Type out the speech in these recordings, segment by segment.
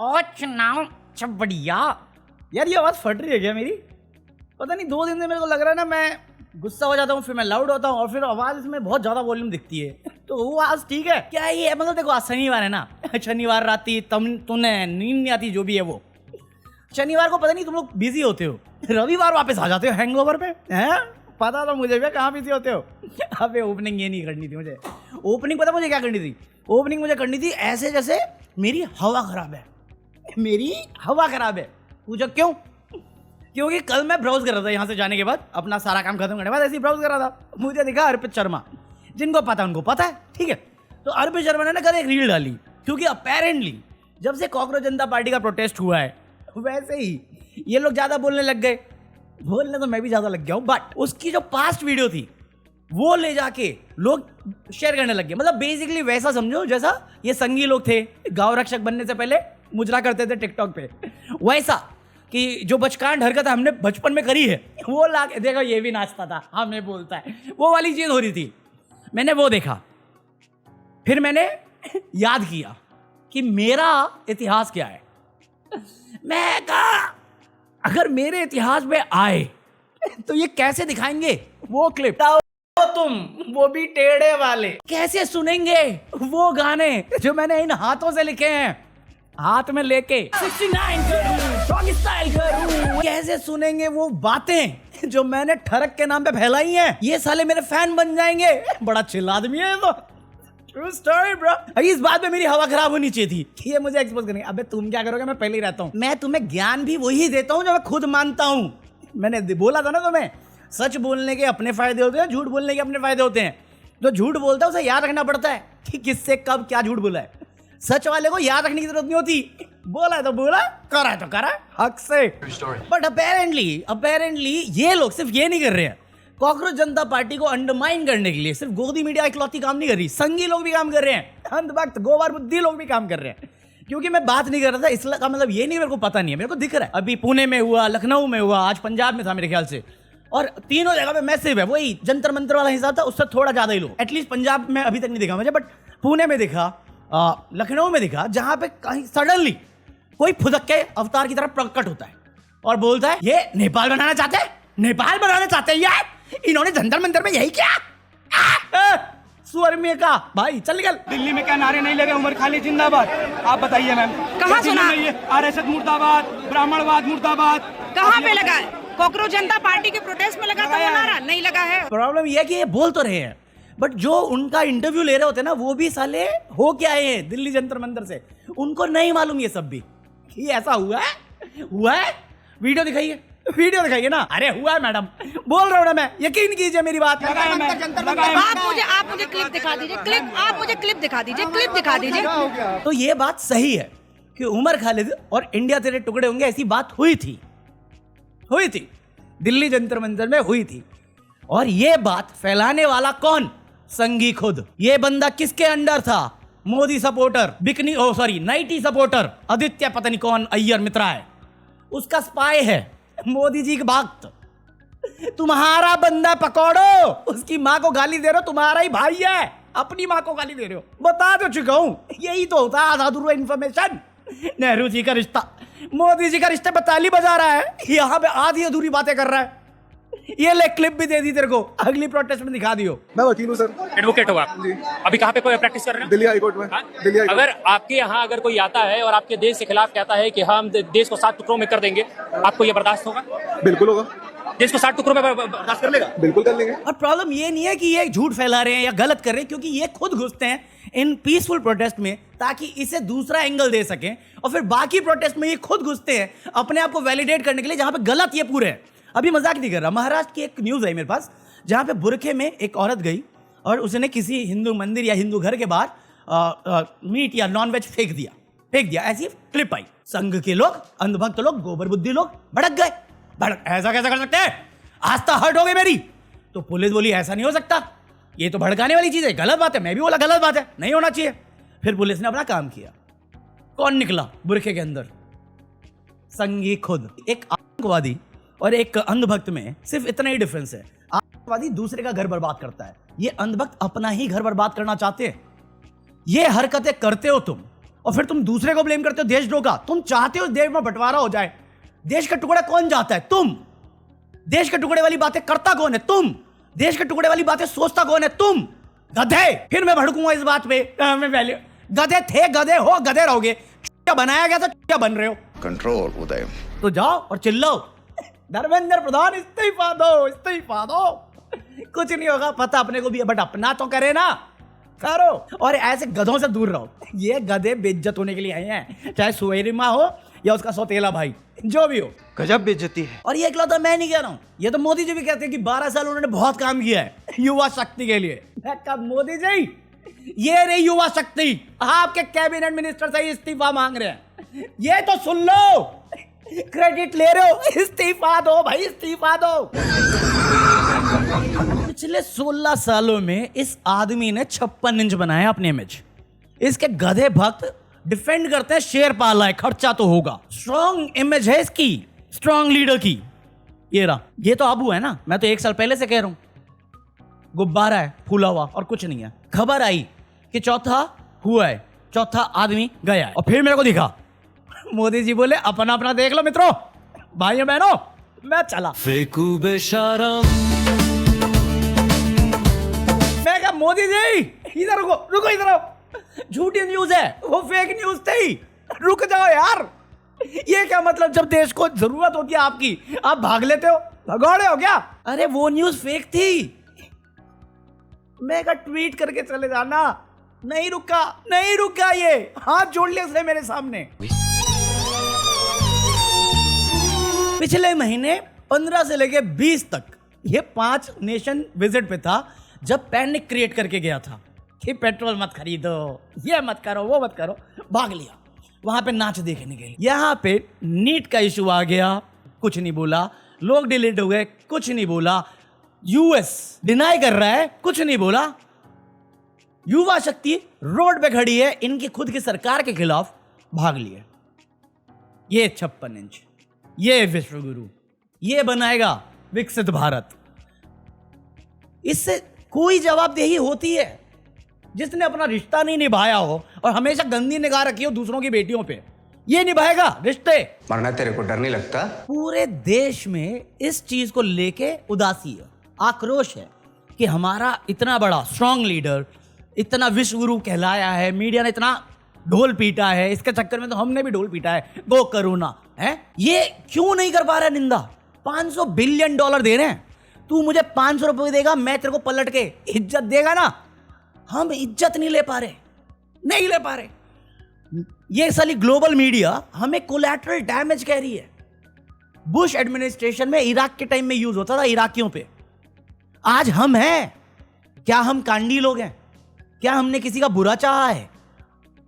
और चुनाव सब बढ़िया। यार ये आवाज़ फट रही है क्या मेरी? पता नहीं 2 दिन से मेरे को लग रहा है ना, मैं गुस्सा हो जाता हूँ, फिर मैं लाउड होता हूँ और फिर आवाज़ इसमें बहुत ज़्यादा वॉल्यूम दिखती है। तो वो आवाज़ ठीक है क्या? ये मतलब देखो आज शनिवार है ना, शनिवार राती तुम्हें नींद नहीं आती, जो भी है वो। शनिवार को पता नहीं तुम लोग बिजी होते हो, रविवार वापस आ जाते हो हैंगओवर पे, हैं? पता था मुझे भी कहाँ बिजी होते हो। अबे ओपनिंग ये नहीं करनी थी मुझे। ओपनिंग पता मुझे क्या करनी थी? ओपनिंग मुझे करनी थी ऐसे जैसे मेरी हवा खराब है, मेरी हवा खराब है। पूछो क्यों? क्योंकि कल मैं ब्राउज कर रहा था यहाँ से जाने के बाद, अपना सारा काम खत्म करने के बाद ऐसे ही ब्राउज कर रहा था, मुझे दिखा अर्पित शर्मा। जिनको पता उनको पता है, ठीक है। तो अर्पित शर्मा ने ना कल एक रील डाली, क्योंकि अपेरेंटली जब से कॉकरोच जनता पार्टी का प्रोटेस्ट हुआ है वैसे ही ये लोग ज़्यादा बोलने लग गए। बोलने तो मैं भी ज़्यादा लग गया हूँ, बट उसकी जो पास्ट वीडियो थी वो ले जाके लोग शेयर करने लग गए। मतलब बेसिकली वैसा समझो जैसा ये संगी लोग थे गांव रक्षक बनने से पहले मुजरा करते थे टिकटॉक पे, वैसा कि जो बचकांड हरकत हमने बचपन में करी है वो ला के देखो, ये भी नाचता था हमें बोलता है, वो वाली चीज़ हो रही थी। मैंने वो देखा, फिर मैंने याद किया कि मेरा इतिहास क्या है। मैं कहा अगर मेरे इतिहास में आए तो ये कैसे दिखाएंगे वो क्लिप, तुम वो भी टेढ़े वाले कैसे सुनेंगे वो गाने जो मैंने इन हाथों से लिखे हैं, हाथ में लेके 69 करूं, डॉगी स्टाइल करूं, कैसे सुनेंगे वो बातें जो मैंने ठरक के नाम पे फैलाई हैं। ये साले मेरे फैन बन जाएंगे। बड़ा चिल आदमी है तो। True story bro. इस बात में मेरी हवा खराब होनी चाहिए थी कि ये मुझे एक्सपोज करेंगे। अबे तुम क्या करोगे, मैं पहले ही रहता हूँ। मैं तुम्हें ज्ञान भी वही देता हूँ जो मैं खुद मानता हूँ। मैंने बोला था ना तुम्हें, सच बोलने के अपने फायदे होते हैं, झूठ बोलने के अपने फायदे होते हैं। जो झूठ बोलता है उसे याद रखना पड़ता है कि किससे कब क्या झूठ बोला है। सच वाले को याद रखने की जरूरत नहीं होती, बोला है तो बोला, करा है तो करा, हक से। बट अपेरेंटली ये लोग सिर्फ ये नहीं कर रहे हैं, कॉकरोच जनता पार्टी को अंडरमाइन करने के लिए सिर्फ गोदी मीडिया इकलौती काम नहीं कर रही, संगी लोग भी काम कर रहे हैं, अंधभक्त गोबर बुद्धि लोग भी काम कर रहे हैं। क्योंकि मैं बात नहीं कर रहा था इसलिए का मतलब ये नहीं मेरे को पता नहीं है, मेरे को दिख रहा है। अभी पुणे में हुआ, लखनऊ में हुआ, आज पंजाब में था मेरे ख्याल से, और तीनों जगह पे मैसिव है। वही जंतर मंतर वाला हिसाब था, उससे थोड़ा ज्यादा ही लोग। एटलीस्ट पंजाब में अभी तक नहीं दिखा मुझे, बट पुणे में दिखा, लखनऊ में दिखा, जहां पे कहीं सडनली कोई फुदक के अवतार की तरह प्रकट होता है और बोलता है ये नेपाल बनाना चाहते हैं, नेपाल बनाना चाहते हैं यार, इन्होंने जंतर मंतर में यही क्या सुअर में का भाई चल निकल। दिल्ली में क्या नारे नहीं लगे, उमर खाली जिंदाबाद? आप बताइए मैम, कहाँ सुना? आरएसएस मुर्दाबाद, ब्राह्मणवाद मुर्दाबाद, कहाँ पे लगा है? कॉकरोच जनता पार्टी के प्रोटेस्ट में लगा था वो नारा? नहीं लगा है। प्रॉब्लम ये है कि ये बोल तो रहे हैं, बट जो उनका इंटरव्यू ले रहे होते हैं ना, वो भी साले हो क्या आए हैं दिल्ली जंतर मंतर से, उनको नहीं मालूम ये सब भी कि ऐसा हुआ है। वीडियो दिखाइए ना। अरे हुआ है मैडम, बोल रहा हूँ ना मैं, यकीन कीजिए मेरी बात। आप मुझे क्लिप दिखा दीजिए। तो ये बात सही है कि उमर खालिद और इंडिया तेरे टुकड़े होंगे, ऐसी बात हुई थी दिल्ली जंतर मंतर में हुई थी। और ये बात फैलाने वाला कौन? संगी खुद। ये बंदा किसके अंडर था? मोदी सपोर्टर, नाइटी सपोर्टर आदित्य पता नहीं कौन अय्यर मित्रा है, उसका स्पाई है, मोदी जी के भक्त। तुम्हारा बंदा पकड़ो, उसकी माँ को गाली दे रहे हो, तुम्हारा ही भाई है, अपनी माँ को गाली दे रहे हो। बता तो चुका हूं, यही तो होता है आधा अधूरा इन्फॉर्मेशन। नेहरू जी का रिश्ता, मोदी जी का रिश्ता पे ताली बजा रहा है, यहाँ पे आधी अधूरी बातें कर रहा है। ये ले क्लिप भी दे दी तेरे को, अगली प्रोटेस्ट में दिखा दियो। मैं वकील हूँ सर। एडवोकेट हो आप? अभी कहाँ पे प्रैक्टिस कर रहे हैं? दिल्ली हाईकोर्ट में। दिल्ली हाईकोर्ट। अगर आपके यहाँ अगर कोई आता है और आपके देश के खिलाफ कहता है कि हम देश को 7 टुकड़ों में कर देंगे, आपको ये बर्दाश्त होगा? बिल्कुल होगा। देश को 7 टुकड़ों में बर्दाश्त कर लेगा? बिल्कुल कर लेंगे। और प्रॉब्लम ये नहीं है कि ये झूठ फैला रहे हैं या गलत कर रहे हैं, क्योंकि ये खुद घुसते हैं इन पीसफुल प्रोटेस्ट में ताकि इसे दूसरा एंगल दे सकें, और फिर बाकी प्रोटेस्ट में ये खुद घुसते हैं अपने आप को वैलिडेट करने के लिए जहां पे गलत ये पूरे हैं। अभी मजाक नहीं कर रहा, महाराष्ट्र की एक न्यूज है मेरे पास, जहां पे बुरखे में एक औरत गई और उसने किसी हिंदू मंदिर या हिंदू घर के बाहर मीट या नॉनवेज फेंक दिया। ऐसी क्लिप आई। संघ के लोग, अंधभक्त लोग, गोबर बुद्धि लोग भड़क गए। ऐसा कैसा कर सकते हैं? आस्था हर्ट हो गई मेरी। तो पुलिस बोली ऐसा नहीं हो सकता, ये तो भड़काने वाली चीज है, गलत बात है। मैं भी बोला गलत बात है, नहीं होना चाहिए। फिर पुलिस ने अपना काम किया। कौन निकला बुरखे के अंदर? संगी खुद। एक आतंकवादी और एक अंधभक्त में सिर्फ इतना ही डिफरेंस है, आतंकवादी दूसरे का घर बर्बाद करता है, ये अंधभक्त अपना ही घर बर्बाद करना चाहते हैं। ये हरकतें करते हो तुम और फिर तुम दूसरे को ब्लेम करते हो देशद्रोह का। तुम चाहते हो देश में बंटवारा हो जाए। देश का टुकड़ा कौन चाहता है? तुम। देश के टुकड़े वाली बातें करता कौन है? तुम। देश के टुकड़े वाली बातें सोचता कौन है? तुम। गधे। फिर मैं भड़कूंगा इस बात पे। मैं वैल्यू गधे थे, गधे हो, गधे रहोगे। क्या बनाया गया था, क्या बन रहे हो? कंट्रोल उदय। तो जाओ और चिल्लाओ, धर्मेंद्र प्रधान इस्तीफा दो, इस्तीफा दो। कुछ नहीं होगा, पता अपने को भी है, बट अपना तो करे ना, करो। और ऐसे गधों से दूर रहो। ये गधे बेइज्जत होने के लिए आए हैं, चाहे सुवेरिमा हो या उसका सौतेला भाई, जो भी हो। गजब बेइज्जती है। और ये इकलौता मैं नहीं कह रहा हूं, ये तो मोदी जी भी कहते हैं कि 12 साल उन्होंने बहुत काम किया है युवा शक्ति के लिए। मैं कहा मोदी जी, ये रही युवा शक्ति, आपके कैबिनेट मिनिस्टर से इस्तीफा मांग रहे हैं। ये तो सुन लो, क्रेडिट ले रहे हो, इस्तीफा दो भाई, इस्तीफा दो। पिछले 16 सालों में इस आदमी ने 56 इंच बनाया अपने इमेज। इसके गधे भक्त डिफेंड करते हैं, शेर पाला है, खर्चा तो होगा। स्ट्रॉन्ग इमेज है इसकी, स्ट्रॉन्ग लीडर की। ये रहा, ये तो अबू है ना, मैं तो 1 साल पहले से कह रहा हूं। गुब्बारा है फूला हुआ और कुछ नहीं है। खबर आई कि चौथा हुआ है, चौथा आदमी गया है, और फिर मेरे को दिखा। मोदी जी बोले अपना अपना देख लो मित्रों, भाइयों बहनों, मैं चला। फेकू बेशरम। मैं कहा मोदी जी इधर रुको, रुको इधर आओ, झूठी न्यूज है, वो फेक न्यूज थी, रुक जाओ यार। ये क्या मतलब, जब देश को जरूरत होती है आपकी, आप भाग लेते हो, भगौड़े हो क्या? अरे वो न्यूज फेक थी। मैं कहा ट्वीट करके चले जाना। नहीं रुका, नहीं रुका, ये हाथ जोड़ लिया उसने मेरे सामने। पिछले महीने 15 से लेके 20 तक ये 5 नेशन विजिट पे था, जब पैनिक क्रिएट करके गया था कि पेट्रोल मत खरीदो, ये मत करो, वो मत करो, भाग लिया वहां पे नाच देखने के लिए। यहां पे नीट का इशू आ गया, कुछ नहीं बोला। लोग डिलीट हो गए, कुछ नहीं बोला। यूएस डिनाई कर रहा है, कुछ नहीं बोला। युवा शक्ति रोड पे खड़ी है इनकी खुद की सरकार के खिलाफ, भाग लिए। ये 56 इंच, ये विश्वगुरु, ये बनाएगा विकसित भारत। इससे कोई जवाबदेही होती है? जिसने अपना रिश्ता नहीं निभाया हो और हमेशा गंदी निगाह रखी हो दूसरों की बेटियों पे, ये निभाएगा रिश्ते? मरना तेरे को डर नहीं लगता? पूरे देश में इस चीज को लेके उदासी है, आक्रोश है कि हमारा इतना बड़ा स्ट्रॉन्ग लीडर, इतना विश्वगुरु कहलाया है, मीडिया ने इतना ढोल पीटा है, इसके चक्कर में तो हमने भी ढोल पीटा है, गो करुणा है, ये क्यों नहीं कर पा रहा है निंदा? $500 बिलियन दे रहे हैं, तू मुझे 500 रुपए देगा, मैं तेरे को पलट के इज्जत देगा ना। हम इज्जत नहीं ले पा रहे, नहीं ले पा रहे। ये साली ग्लोबल मीडिया हमें कोलैटरल डैमेज कह रही है। बुश एडमिनिस्ट्रेशन में इराक के टाइम में यूज होता था इराकियों पे, आज हम हैं। क्या हम कांडी लोग हैं? क्या हमने किसी का बुरा चाहा है?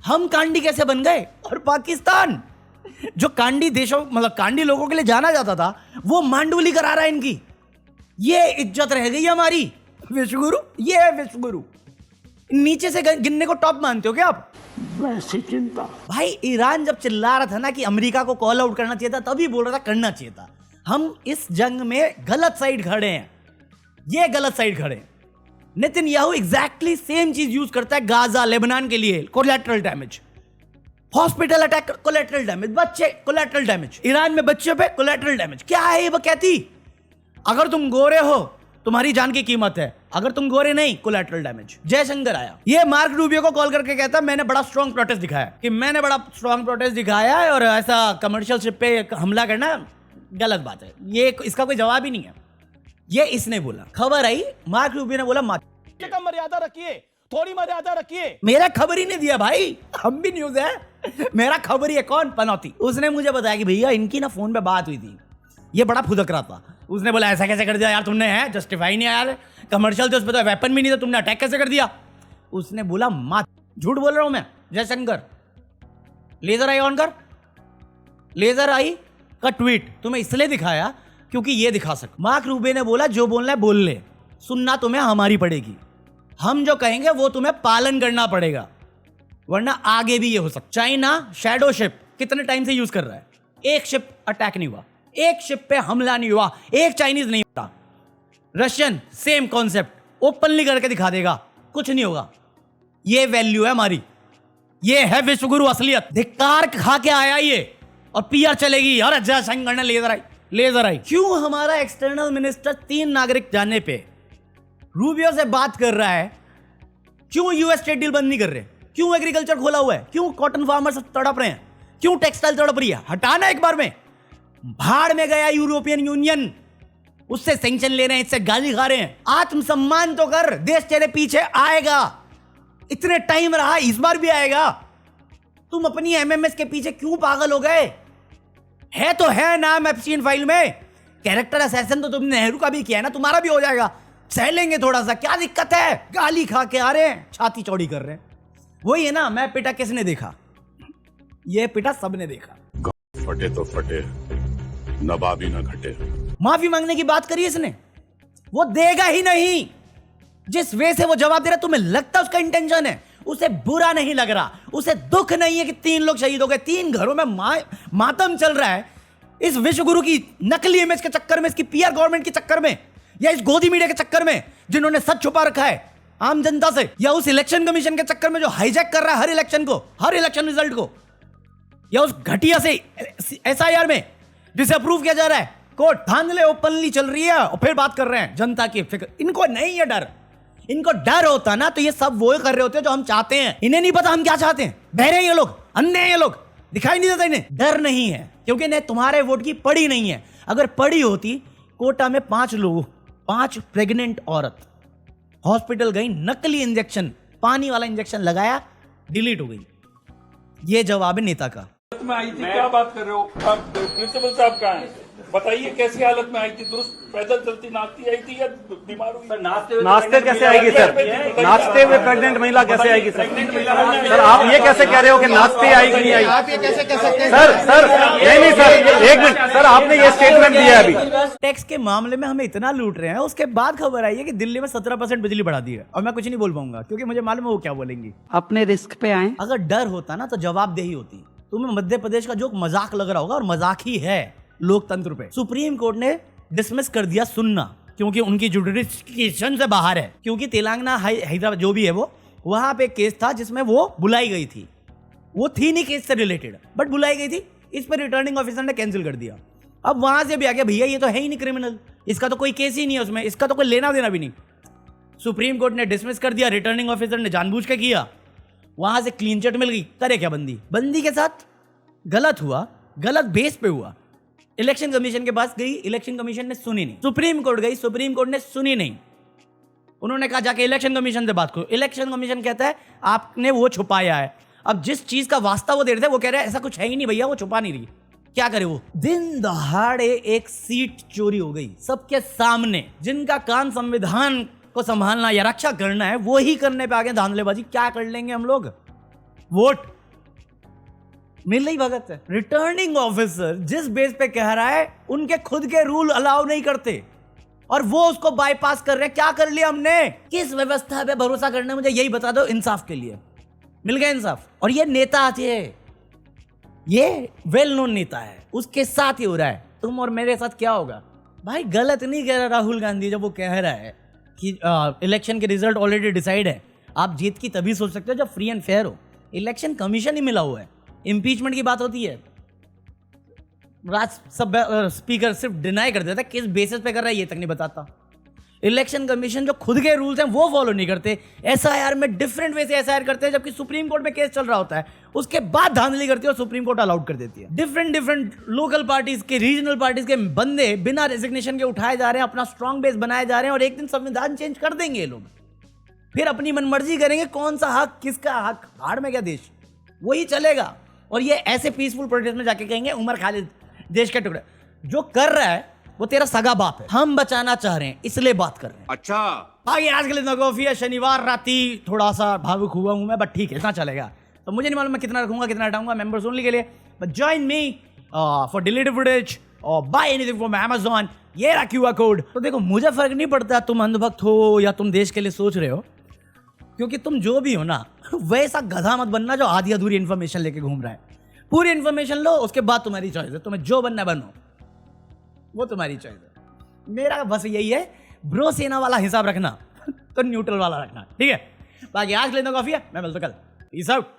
हम कांडी कैसे बन गए? और पाकिस्तान जो कांडी देशों, मतलब कांडी लोगों के लिए जाना जाता था, वो मांडुली करा रहा है इनकी। ये इज्जत रह गई हमारी। विश्वगुरु, ये है विश्वगुरु। नीचे से गिनने को टॉप मानते हो क्या आप? वैसी चिंता भाई, ईरान जब चिल्ला रहा था ना कि अमेरिका को कॉल आउट करना चाहिए था, तभी बोल रहा था करना चाहिए था। हम इस जंग में गलत साइड खड़े हैं, ये गलत साइड खड़े हैं। नेतन्याहू एग्जैक्टली सेम चीज यूज करता है गाजा, लेबनान के लिए, collateral damage. Hospital attack, collateral damage. बच्चे, कोलैटरल डैमेज। ईरान में बच्चों पे कोलैटरल डैमेज। क्या है ये? वो कहती अगर तुम गोरे हो तुम्हारी जान की कीमत है, अगर तुम गोरे नहीं, कोलैटरल डैमेज। जयशंकर आया, ये मार्क रूबियो को कॉल करके कहता मैंने बड़ा स्ट्रॉन्ग प्रोटेस्ट दिखाया, कि मैंने बड़ा स्ट्रॉन्ग प्रोटेस्ट दिखाया है और ऐसा कमर्शियल शिप पे हमला करना गलत बात है। ये इसका कोई जवाब ही नहीं है, ये इसने बोला। खबर आई, मार्क रूबियो ने बोला मर्यादा रखिए, थोड़ी मर्यादा रखिए। मेरा खबर ही नहीं दिया भाई, हम भी न्यूज है, मेरा खबर ही है। कौन? पनौती। उसने मुझे बताया कि भैया इनकी ना फोन पे बात हुई थी, ये बड़ा फुदक रहा था। उसने बोला ऐसा कैसे कर दिया यार तुमने, है जस्टिफाई नहीं यार, कमर्शियल थे, उस पर तो वेपन भी नहीं था, तुमने अटैक कैसे कर दिया? उसने बोला मात, झूठ बोल रहा हूं मैं। जयशंकर, लेजर आई ऑन कर। लेजर आई का ट्वीट तुम्हें इसलिए दिखाया क्योंकि ये दिखा सक। मार्क रूबियो ने बोला जो बोलना है बोल ले, सुनना तुम्हें हमारी पड़ेगी, हम जो कहेंगे वो तुम्हें पालन करना पड़ेगा, वरना आगे भी ये हो सकता। चाइना शैडो शिप कितने टाइम से यूज कर रहा है, एक शिप अटैक नहीं हुआ, एक शिप पे हमला नहीं हुआ, एक चाइनीज नहीं होता। रशियन सेम कॉन्सेप्ट, ओपनली करके दिखा देगा, कुछ नहीं होगा। ये वैल्यू है हमारी, ये है विश्वगुरु असलियत। धिक्कार खा के आया ये, और पीआर चलेगी। अरे जय शंकर ने लेजर आई। क्यों हमारा एक्सटर्नल मिनिस्टर 3 नागरिक जाने पे रूबियो से बात कर रहा है? क्यों यूएस ट्रेड डील बंद नहीं कर रहे? क्यों एग्रीकल्चर खोला हुआ है? क्यों कॉटन फार्मर्स तड़प रहे हैं? क्यों टेक्सटाइल तड़प रही है? हटाना एक बार में। भाड़ में गया यूरोपियन यूनियन, उससे सैंक्शन ले रहे हैं, इससे गाली खा रहे हैं। आत्मसम्मान तो कर, देश तेरे पीछे आएगा। इतने टाइम रहा, इस बार भी आएगा। तुम अपनी एमएमएस के पीछे क्यों पागल हो गए? है तो है नाम एप्स्टीन फाइल में। कैरेक्टर असैसिन तो तुमने नेहरू का भी किया है ना, तुम्हारा भी हो जाएगा। सह लेंगे थोड़ा सा, क्या दिक्कत है? गाली खा के आ रहे हैं, छाती चौड़ी कर रहे हैं। वही है ना, मैं पिटा किसने देखा? ये पिटा सबने देखा। फटे तो फटे, नवाबी ना घटे। माफी मांगने की बात करी इसने, वो देगा ही नहीं। जिस वे से वो जवाब दे रहा, तुम्हें लगता उसका इंटेंशन है? उसे बुरा नहीं लग रहा, उसे दुख नहीं है कि 3 लोग शहीद हो गए, 3 घरों में मातम चल रहा है। इस विश्वगुरु की नकली इमेज के चक्कर में, इसकी पीआर गवर्नमेंट के चक्कर में, या इस गोदी मीडिया के चक्कर में जिन्होंने सच छुपा रखा है आम जनता से, या उस इलेक्शन कमीशन के चक्कर में जो हाईजैक कर रहा है हर इलेक्शन को, हर इलेक्शन रिजल्ट को, या उस घटिया से एसआईआर में जिसे अप्रूव किया जा रहा है। कोर्ट धांधले ओपनली चल रही है और फिर बात कर रहे हैं जनता की फिक्र। इनको नहीं है डर। इनको डर होता ना तो ये सब वो कर रहे होते जो हम चाहते हैं। इन्हें नहीं पता हम क्या चाहते हैं। बहरे हैं ये लोग, अंधे हैं ये लोग, दिखाई नहीं देता इन्हें। डर नहीं है क्योंकि इन्हें तुम्हारे वोट की पड़ी नहीं है। अगर पड़ी होती, कोटा में 5 लोग, 5 प्रेग्नेंट औरत हॉस्पिटल गई, नकली इंजेक्शन, पानी वाला इंजेक्शन लगाया, डिलीट हो गई। ये जवाब है नेता का। में आई थी, क्या बात कर रहे हो? आप प्रिंसिपल साहब कहाँ हैं? बताइए कैसी हालत में आई थी? दुरुस्त पैदल चलती नाचती आई थी या बीमार हुई? नाचते कैसे आएगी सर? नाचते हुए प्रेग्नेंट महिला कैसे आएगी सर? सर आप ये कैसे कह रहे हो कि नाचते आएगी नहीं आई? आप ये कैसे कह सकते हैं? सर नहीं सर, एक मिनट सर, आपने ये स्टेटमेंट दिया है अभी। टैक्स के मामले में हमें इतना लूट रहे हैं, उसके बाद खबर आई है कि दिल्ली में 17% बिजली बढ़ा दी है। और मैं कुछ नहीं बोल पाऊंगा क्योंकि मुझे मालूम है वो क्या बोलेंगी। अपने रिस्क पे आए। अगर डर होता ना तो जवाबदेही होती। तुम्हें मध्य प्रदेश का जोक मजाक लग रहा होगा, और मजाक ही है लोकतंत्र पे। सुप्रीम कोर्ट ने डिसमिस कर दिया सुनना, क्योंकि उनकी जुडिशन से बाहर है। क्योंकि तेलंगाना हैदराबाद जो भी है वो, वहां पे केस था जिसमें वो बुलाई गई थी। वो थी नहीं केस से रिलेटेड, बट बुलाई गई थी। इस पर रिटर्निंग ऑफिसर ने कैंसिल कर दिया। अब वहां से भी आ गया, भैया ये तो है ही नहीं क्रिमिनल, इसका तो कोई केस ही नहीं है उसमें, इसका तो कोई लेना देना भी नहीं। सुप्रीम कोर्ट ने डिसमिस कर दिया, रिटर्निंग ऑफिसर ने जानबूझ के किया, वहां से क्लीन चिट मिल गई। करे क्या बंदी के साथ गलत हुआ, गलत बेस पे हुआ। इलेक्शन कमीशन के पास गई, इलेक्शन कमीशन ने सुनी नहीं। सुप्रीम कोर्ट गई, सुप्रीम कोर्ट ने सुनी नहीं। उन्होंने कहा जाके इलेक्शन कमीशन से बात करो। इलेक्शन कमीशन कहता है आपने वो छुपाया है। अब जिस चीज का वास्ता वो दे रहे थे वो कह रहे हैं ऐसा कुछ है ही नहीं भैया, वो छुपा नहीं रही। क्या करे वो? दिन दहाड़े एक सीट चोरी हो गई सबके सामने। जिनका काम संविधान को संभालना या रक्षा करना है वो ही करने पे आगे धांधलेबाजी क्या कर लेंगे हम लोग? वोट मिल रही भगत है। रिटर्निंग ऑफिसर जिस बेस पे कह रहा है उनके खुद के रूल अलाउ नहीं करते और वो उसको बाईपास कर रहे हैं। क्या कर लिया हमने? किस व्यवस्था पे भरोसा करना है मुझे यही बता दो। इंसाफ के लिए मिल गया इंसाफ। और ये नेता आती है, ये वेल नोन नेता है, उसके साथ ही हो रहा है। तुम और मेरे साथ क्या होगा भाई? गलत नहीं कह रहा राहुल गांधी जब वो कह रहा है कि इलेक्शन के रिजल्ट ऑलरेडी डिसाइड है। आप जीत की तभी सोच सकते हो जब फ्री एंड फेयर हो। इलेक्शन कमीशन ही मिला हुआ है। इंपीचमेंट की बात होती है, स्पीकर सिर्फ डिनाई कर देता है, किस बेसिस पे कर रहा है ये तक नहीं बताता। इलेक्शन कमीशन जो खुद के रूल्स हैं वो फॉलो नहीं करते। एसआईआर में डिफरेंट वे से एसआईआर करते हैं, जबकि सुप्रीम कोर्ट में केस चल रहा होता है, उसके बाद धांधली करती है और सुप्रीम कोर्ट अलाउड कर देती है। डिफरेंट लोकल पार्टीज के, रीजनल पार्टीज के बंदे बिना रेजिग्नेशन के उठाए जा रहे हैं, अपना स्ट्रॉन्ग बेस बनाए जा रहे हैं, और एक दिन संविधान चेंज कर देंगे ये लोग। फिर अपनी मनमर्जी करेंगे, कौन सा हक किसका हक, भाड़ में क्या देश, वही चलेगा। और ये ऐसे पीसफुल प्रोटेस्ट में जाके कहेंगे उमर खालिद देश के टुकड़े। जो कर रहा है वो तेरा सगा बाप है। हम बचाना चाह रहे हैं इसलिए बात कर रहे हैं। अच्छा आगे आज के लिए कॉफी है। शनिवार राती थोड़ा सा भावुक हुआ हूं मैं, बट ठीक है, इतना चलेगा। तो मुझे नहीं मालूम मैं कितना रखूंगा कितना हटाऊंगा मेंबर्स ओनली के लिए। But join me for deleted footage और बाय एनीथिंग फ्रॉम Amazon। ये रहा QR कोड। तो देखो मुझे फर्क नहीं पड़ता तुम अंधभक्त हो या तुम देश के लिए सोच रहे हो, क्योंकि तुम जो भी हो ना वैसा गधा मत बनना जो आधी अधूरी इन्फॉर्मेशन लेके घूम रहा है। पूरी इन्फॉर्मेशन लो, उसके बाद तुम्हारी चॉइस है। तुम्हें जो बनना बनो, वो तुम्हारी चॉइस है। मेरा बस यही है, ब्रो सेना वाला हिसाब रखना तो न्यूट्रल वाला रखना, ठीक है। बाकी आज लेना कॉफी है, मैं मिलता कल। Peace out.